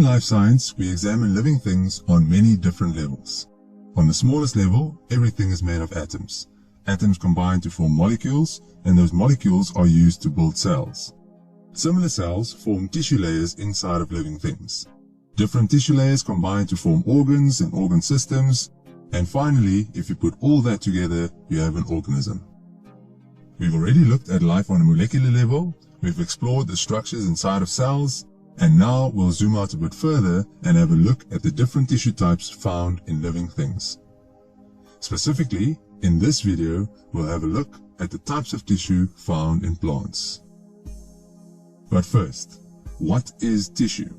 life science, we examine living things on many different levels. On the smallest level, everything is made of atoms. Atoms combine to form molecules, and those molecules are used to build cells. Similar cells form tissue layers inside of living things. Different tissue layers combine to form organs and organ systems, and finally, if you put all that together, you have an organism. We've already looked at life on a molecular level, we've explored the structures inside of cells, and now we'll zoom out a bit further and have a look at the different tissue types found in living things. Specifically, in this video, we'll have a look at the types of tissue found in plants. But first, what is tissue?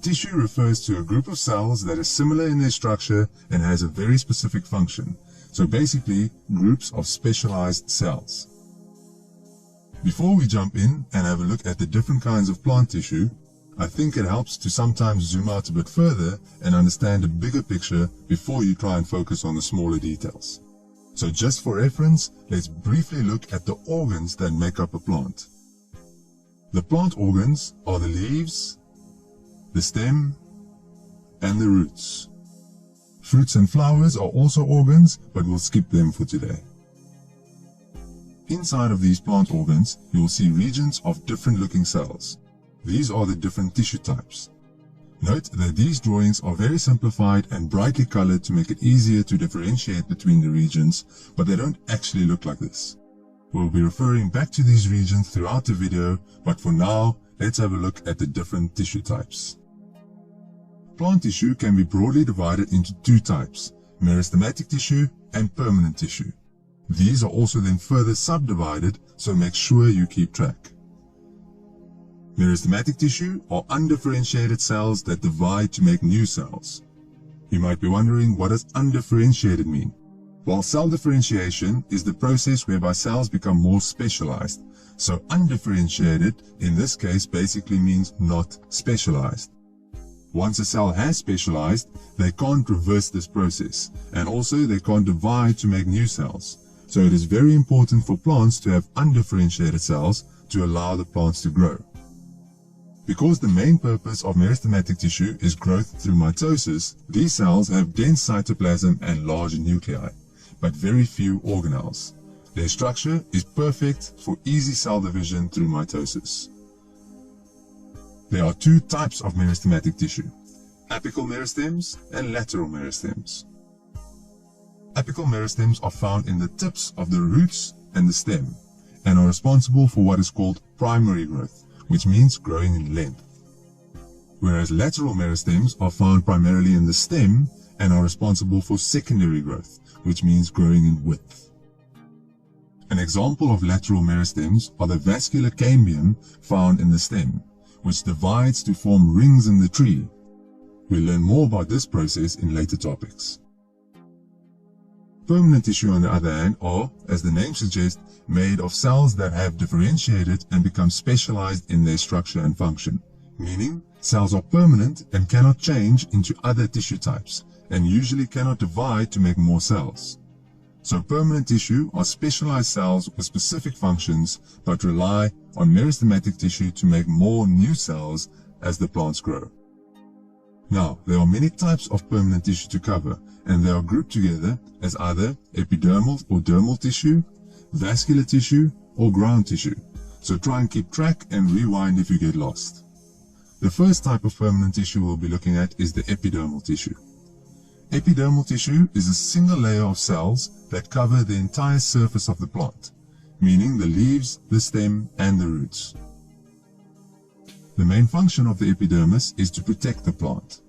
Tissue refers to a group of cells that is similar in their structure and has a very specific function. So basically, groups of specialized cells. Before we jump in and have a look at the different kinds of plant tissue, I think it helps to sometimes zoom out a bit further and understand a bigger picture before you try and focus on the smaller details. So just for reference, let's briefly look at the organs that make up a plant. The plant organs are the leaves, the stem, and the roots. Fruits and flowers are also organs, but we'll skip them for today. Inside of these plant organs, you will see regions of different looking cells. These are the different tissue types. Note that these drawings are very simplified and brightly colored to make it easier to differentiate between the regions, but they don't actually look like this. We'll be referring back to these regions throughout the video, but for now, let's have a look at the different tissue types. Plant tissue can be broadly divided into two types, meristematic tissue and permanent tissue. These are also then further subdivided, so make sure you keep track. Meristematic tissue are undifferentiated cells that divide to make new cells. You might be wondering, what does undifferentiated mean? Well, cell differentiation is the process whereby cells become more specialized. So undifferentiated, in this case, basically means not specialized. Once a cell has specialized, they can't reverse this process, and also they can't divide to make new cells. So it is very important for plants to have undifferentiated cells to allow the plants to grow. Because the main purpose of meristematic tissue is growth through mitosis, these cells have dense cytoplasm and large nuclei, but very few organelles. Their structure is perfect for easy cell division through mitosis. There are two types of meristematic tissue, apical meristems and lateral meristems. Apical meristems are found in the tips of the roots and the stem, and are responsible for what is called primary growth, which means growing in length. Whereas lateral meristems are found primarily in the stem and are responsible for secondary growth, which means growing in width. An example of lateral meristems are the vascular cambium found in the stem, which divides to form rings in the tree. We'll learn more about this process in later topics. Permanent tissue, on the other hand, are, as the name suggests, made of cells that have differentiated and become specialized in their structure and function, meaning cells are permanent and cannot change into other tissue types, and usually cannot divide to make more cells. So permanent tissue are specialized cells with specific functions, but rely on meristematic tissue to make more new cells as the plants grow. Now, there are many types of permanent tissue to cover, and they are grouped together as either epidermal or dermal tissue, vascular tissue, or ground tissue. So try and keep track and rewind if you get lost. The first type of permanent tissue we'll be looking at is the epidermal tissue. Epidermal tissue is a single layer of cells that cover the entire surface of the plant, meaning the leaves, the stem, and the roots. The main function of the epidermis is to protect the plant.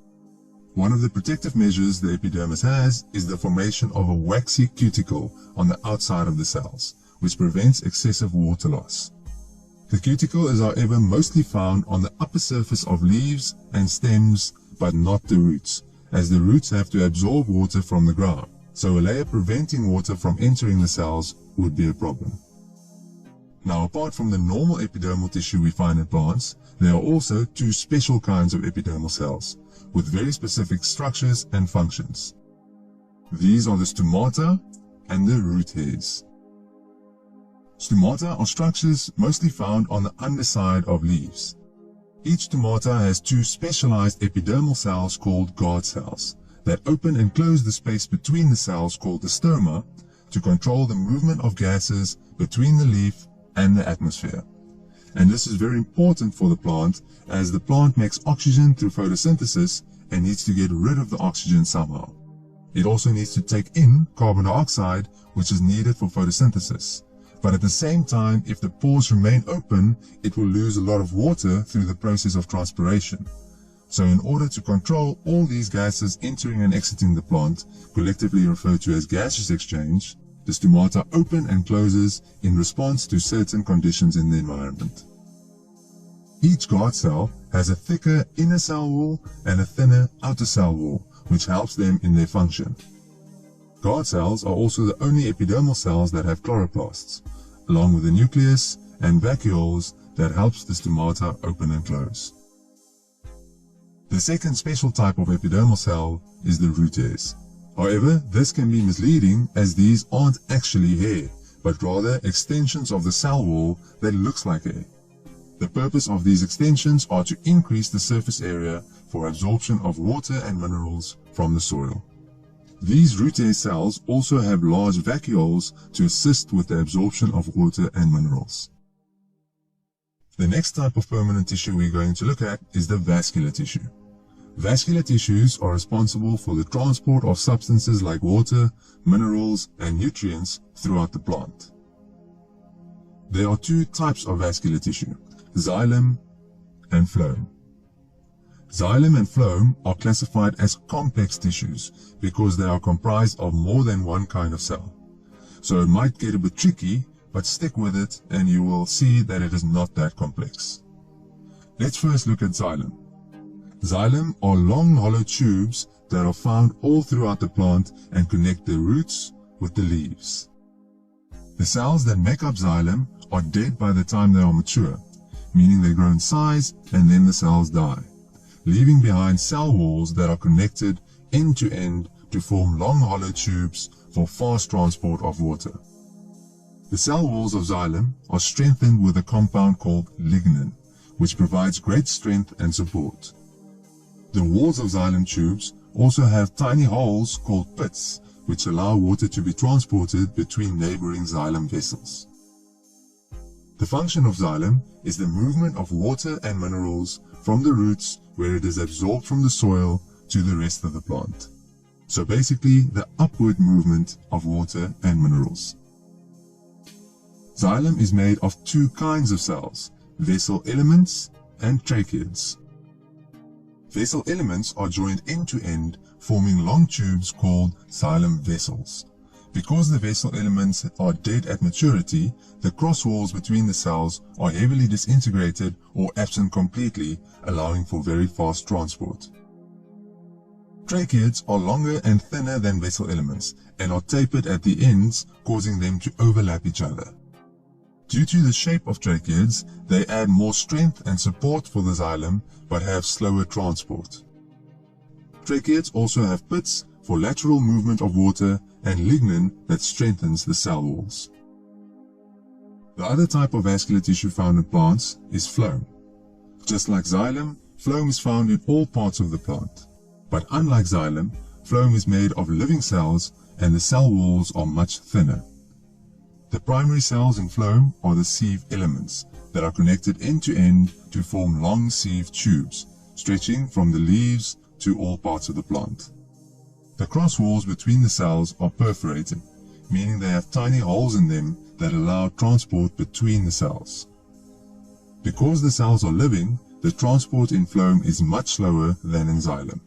One of the protective measures the epidermis has is the formation of a waxy cuticle on the outside of the cells, which prevents excessive water loss. The cuticle is, however, mostly found on the upper surface of leaves and stems, but not the roots, as the roots have to absorb water from the ground, so a layer preventing water from entering the cells would be a problem. Now, apart from the normal epidermal tissue we find in plants, there are also two special kinds of epidermal cells, with very specific structures and functions. These are the stomata and the root hairs. Stomata are structures mostly found on the underside of leaves. Each stomata has two specialized epidermal cells called guard cells that open and close the space between the cells called the stoma to control the movement of gases between the leaf and the atmosphere. And this is very important for the plant, as the plant makes oxygen through photosynthesis and needs to get rid of the oxygen somehow. It also needs to take in carbon dioxide, which is needed for photosynthesis. But at the same time, if the pores remain open, it will lose a lot of water through the process of transpiration. So in order to control all these gases entering and exiting the plant, collectively referred to as gaseous exchange, the stomata open and closes in response to certain conditions in the environment. Each guard cell has a thicker inner cell wall and a thinner outer cell wall, which helps them in their function. Guard cells are also the only epidermal cells that have chloroplasts, along with the nucleus and vacuoles that helps the stomata open and close. The second special type of epidermal cell is the root hairs. However, this can be misleading, as these aren't actually hair, but rather extensions of the cell wall that looks like hair. The purpose of these extensions are to increase the surface area for absorption of water and minerals from the soil. These root hair cells also have large vacuoles to assist with the absorption of water and minerals. The next type of permanent tissue we're going to look at is the vascular tissue. Vascular tissues are responsible for the transport of substances like water, minerals, and nutrients throughout the plant. There are two types of vascular tissue, xylem and phloem. Xylem and phloem are classified as complex tissues because they are comprised of more than one kind of cell. So it might get a bit tricky, but stick with it and you will see that it is not that complex. Let's first look at xylem. Xylem are long hollow tubes that are found all throughout the plant and connect the roots with the leaves. The cells that make up xylem are dead by the time they are mature, meaning they grow in size and then the cells die, leaving behind cell walls that are connected end to end to form long hollow tubes for fast transport of water. The cell walls of xylem are strengthened with a compound called lignin, which provides great strength and support. The walls of xylem tubes also have tiny holes called pits, which allow water to be transported between neighboring xylem vessels. The function of xylem is the movement of water and minerals from the roots, where it is absorbed from the soil, to the rest of the plant. So basically, the upward movement of water and minerals. Xylem is made of two kinds of cells, vessel elements and tracheids. Vessel elements are joined end to end, forming long tubes called xylem vessels. Because the vessel elements are dead at maturity, the cross walls between the cells are heavily disintegrated or absent completely, allowing for very fast transport. Tracheids are longer and thinner than vessel elements and are tapered at the ends, causing them to overlap each other. Due to the shape of tracheids, they add more strength and support for the xylem, but have slower transport. Tracheids also have pits for lateral movement of water and lignin that strengthens the cell walls. The other type of vascular tissue found in plants is phloem. Just like xylem, phloem is found in all parts of the plant. But unlike xylem, phloem is made of living cells and the cell walls are much thinner. The primary cells in phloem are the sieve elements that are connected end to end to form long sieve tubes, stretching from the leaves to all parts of the plant. The cross walls between the cells are perforated, meaning they have tiny holes in them that allow transport between the cells. Because the cells are living, the transport in phloem is much slower than in xylem.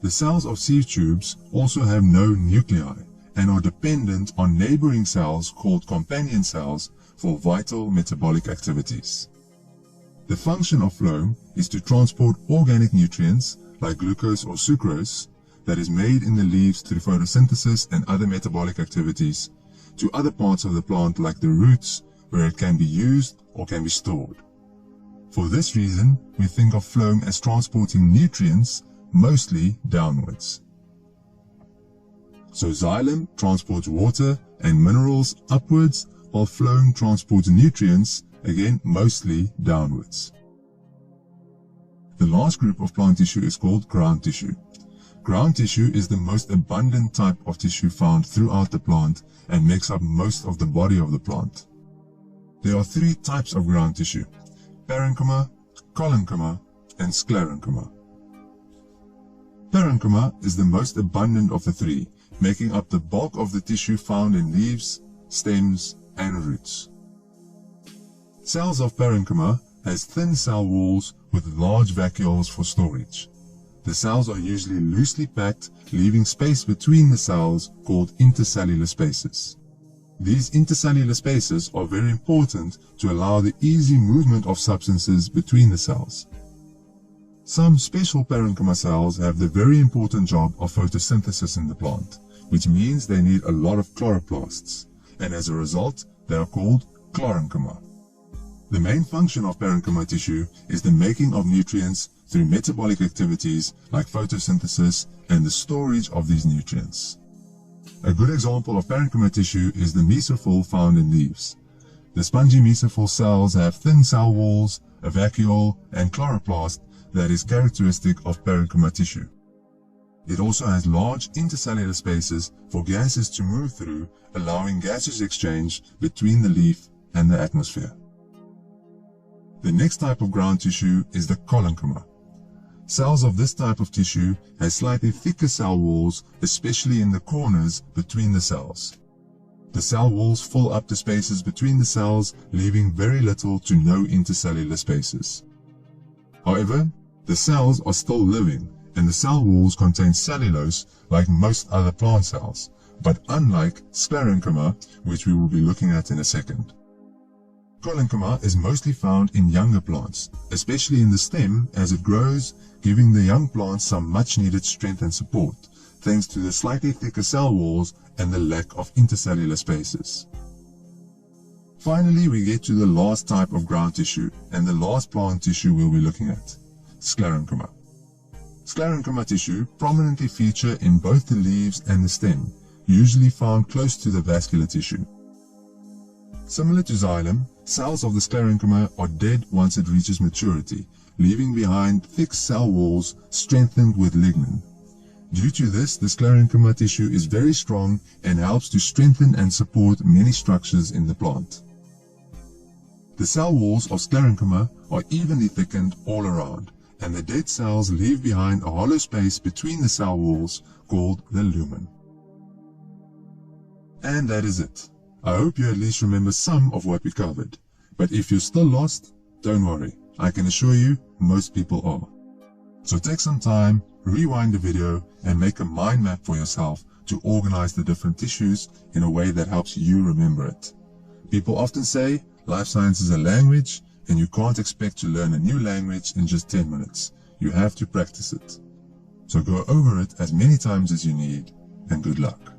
The cells of sieve tubes also have no nuclei and are dependent on neighboring cells called companion cells for vital metabolic activities. The function of phloem is to transport organic nutrients like glucose or sucrose that is made in the leaves through photosynthesis and other metabolic activities to other parts of the plant like the roots, where it can be used or can be stored. For this reason, we think of phloem as transporting nutrients mostly downwards. So xylem transports water and minerals upwards, while phloem transports nutrients, again mostly downwards. The last group of plant tissue is called ground tissue. Ground tissue is the most abundant type of tissue found throughout the plant and makes up most of the body of the plant. There are three types of ground tissue: parenchyma, collenchyma, and sclerenchyma. Parenchyma is the most abundant of the three, making up the bulk of the tissue found in leaves, stems, and roots. Cells of parenchyma has thin cell walls with large vacuoles for storage. The cells are usually loosely packed, leaving space between the cells called intercellular spaces. These intercellular spaces are very important to allow the easy movement of substances between the cells. Some special parenchyma cells have the very important job of photosynthesis in the plant, which means they need a lot of chloroplasts, and as a result, they are called chlorenchyma. The main function of parenchyma tissue is the making of nutrients through metabolic activities like photosynthesis and the storage of these nutrients. A good example of parenchyma tissue is the mesophyll found in leaves. The spongy mesophyll cells have thin cell walls, a vacuole, and chloroplast that is characteristic of parenchyma tissue. It also has large intercellular spaces for gases to move through, allowing gaseous exchange between the leaf and the atmosphere. The next type of ground tissue is the collenchyma. Cells of this type of tissue have slightly thicker cell walls, especially in the corners between the cells. The cell walls fill up the spaces between the cells, leaving very little to no intercellular spaces. However, the cells are still living, and the cell walls contain cellulose like most other plant cells, but unlike sclerenchyma, which we will be looking at in a second. Collenchyma is mostly found in younger plants, especially in the stem as it grows, giving the young plants some much-needed strength and support, thanks to the slightly thicker cell walls and the lack of intercellular spaces. Finally, we get to the last type of ground tissue, and the last plant tissue we'll be looking at, sclerenchyma. Sclerenchyma tissue prominently feature in both the leaves and the stem, usually found close to the vascular tissue. Similar to xylem, cells of the sclerenchyma are dead once it reaches maturity, leaving behind thick cell walls strengthened with lignin. Due to this, the sclerenchyma tissue is very strong and helps to strengthen and support many structures in the plant. The cell walls of sclerenchyma are evenly thickened all around, and the dead cells leave behind a hollow space between the cell walls called the lumen. And that is it. I hope you at least remember some of what we covered, but if you're still lost, don't worry, I can assure you most people are. So take some time, rewind the video, and make a mind map for yourself to organize the different tissues in a way that helps you remember it. People often say life science is a language, and you can't expect to learn a new language in just 10 minutes. You have to practice it. So go over it as many times as you need, and good luck.